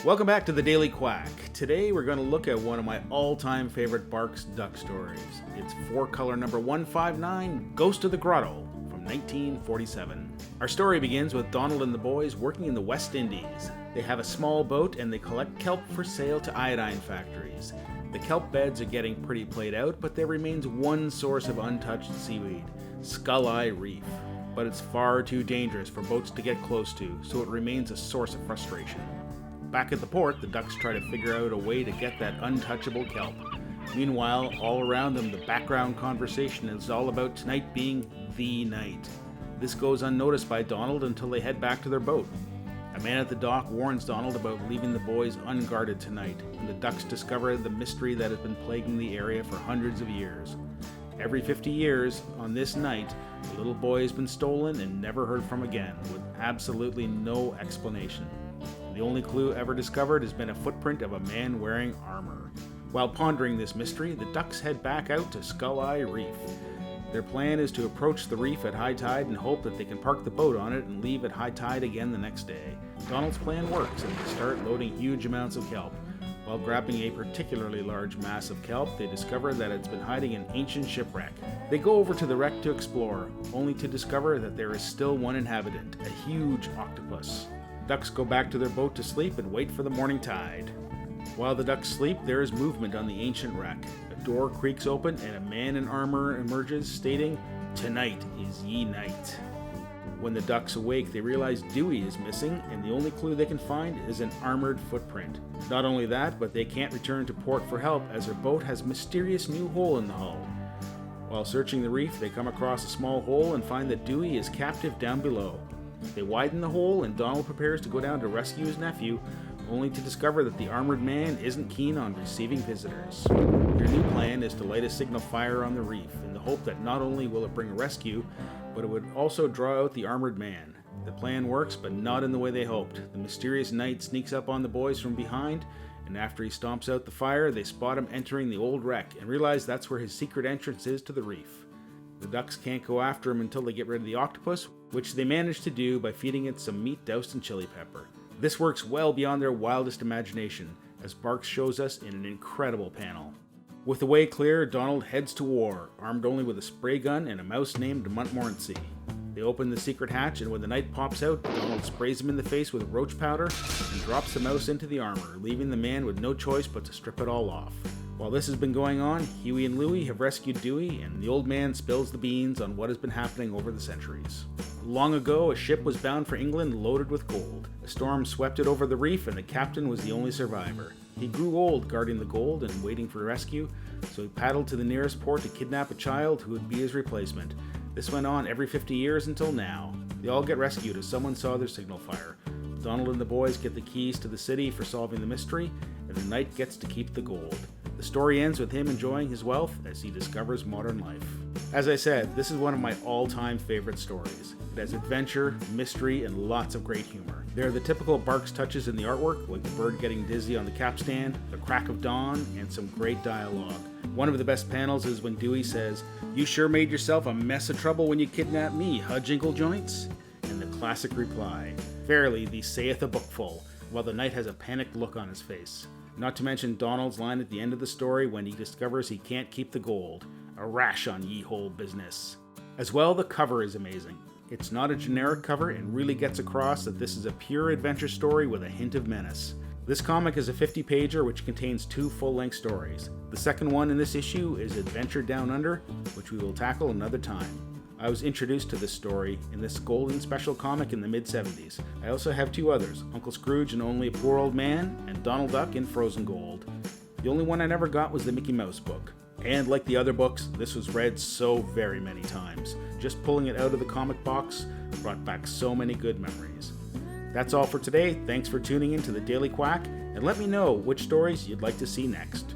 Welcome back to the Daily Quack. Today we're going to look at one of my all-time favorite Barks duck stories. It's four-color number 159, Ghost of the Grotto, from 1947. Our story begins with Donald and the boys working in the West Indies. They have a small boat and they collect kelp for sale to iodine factories. The kelp beds are getting pretty played out, but there remains one source of untouched seaweed, Skull Eye Reef. But it's far too dangerous for boats to get close to, so it remains a source of frustration. Back at the port, the ducks try to figure out a way to get that untouchable kelp. Meanwhile, all around them, the background conversation is all about tonight being the night. This goes unnoticed by Donald until they head back to their boat. A man at the dock warns Donald about leaving the boys unguarded tonight, and the ducks discover the mystery that has been plaguing the area for hundreds of years. Every 50 years, on this night, the little boy has been stolen and never heard from again, with absolutely no explanation. The only clue ever discovered has been a footprint of a man wearing armor. While pondering this mystery, the ducks head back out to Skull Eye Reef. Their plan is to approach the reef at high tide and hope that they can park the boat on it and leave at high tide again the next day. Donald's plan works and they start loading huge amounts of kelp. While grabbing a particularly large mass of kelp, they discover that it's been hiding in an ancient shipwreck. They go over to the wreck to explore, only to discover that there is still one inhabitant, a huge octopus. Ducks go back to their boat to sleep and wait for the morning tide. While the ducks sleep, there is movement on the ancient wreck. A door creaks open and a man in armor emerges, stating, "Tonight is ye night." When the ducks awake, they realize Dewey is missing, and the only clue they can find is an armored footprint. Not only that, but they can't return to port for help as their boat has a mysterious new hole in the hull. While searching the reef, they come across a small hole and find that Dewey is captive down below. They widen the hole and Donald prepares to go down to rescue his nephew, only to discover that the armored man isn't keen on receiving visitors. Their new plan is to light a signal fire on the reef in the hope that not only will it bring a rescue, but it would also draw out the armored man. The plan works, but not in the way they hoped. The mysterious knight sneaks up on the boys from behind, and after he stomps out the fire, they spot him entering the old wreck and realize that's where his secret entrance is to the reef. The ducks can't go after him until they get rid of the octopus, which they manage to do by feeding it some meat doused in chili pepper. This works well beyond their wildest imagination, as Barks shows us in an incredible panel. With the way clear, Donald heads to war, armed only with a spray gun and a mouse named Montmorency. They open the secret hatch, and when the knight pops out, Donald sprays him in the face with roach powder and drops the mouse into the armor, leaving the man with no choice but to strip it all off. While this has been going on, Huey and Louie have rescued Dewey, and the old man spills the beans on what has been happening over the centuries. Long ago, a ship was bound for England loaded with gold. A storm swept it over the reef, and the captain was the only survivor. He grew old guarding the gold and waiting for rescue, so he paddled to the nearest port to kidnap a child who would be his replacement. This went on every 50 years until now. They all get rescued as someone saw their signal fire. Donald and the boys get the keys to the city for solving the mystery, and the knight gets to keep the gold. The story ends with him enjoying his wealth as he discovers modern life. As I said, this is one of my all-time favorite stories. It has adventure, mystery, and lots of great humor. There are the typical Barks touches in the artwork, like the bird getting dizzy on the capstan, the crack of dawn, and some great dialogue. One of the best panels is when Dewey says, "You sure made yourself a mess of trouble when you kidnapped me, huh, Jinkle Joints?" And the classic reply, "Verily, thee saith a bookful," while the knight has a panicked look on his face. Not to mention Donald's line at the end of the story when he discovers he can't keep the gold. "A rash on ye whole business." As well, the cover is amazing. It's not a generic cover and really gets across that this is a pure adventure story with a hint of menace. This comic is a 50-pager which contains 2 full-length stories. The second one in this issue is Adventure Down Under, which we will tackle another time. I was introduced to this story in this Golden Special comic in the mid-70s. I also have 2 others, Uncle Scrooge and Only a Poor Old Man, and Donald Duck in Frozen Gold. The only one I never got was the Mickey Mouse book. And like the other books, this was read so very many times. Just pulling it out of the comic box brought back so many good memories. That's all for today. Thanks for tuning in to the Daily Quack, and let me know which stories you'd like to see next.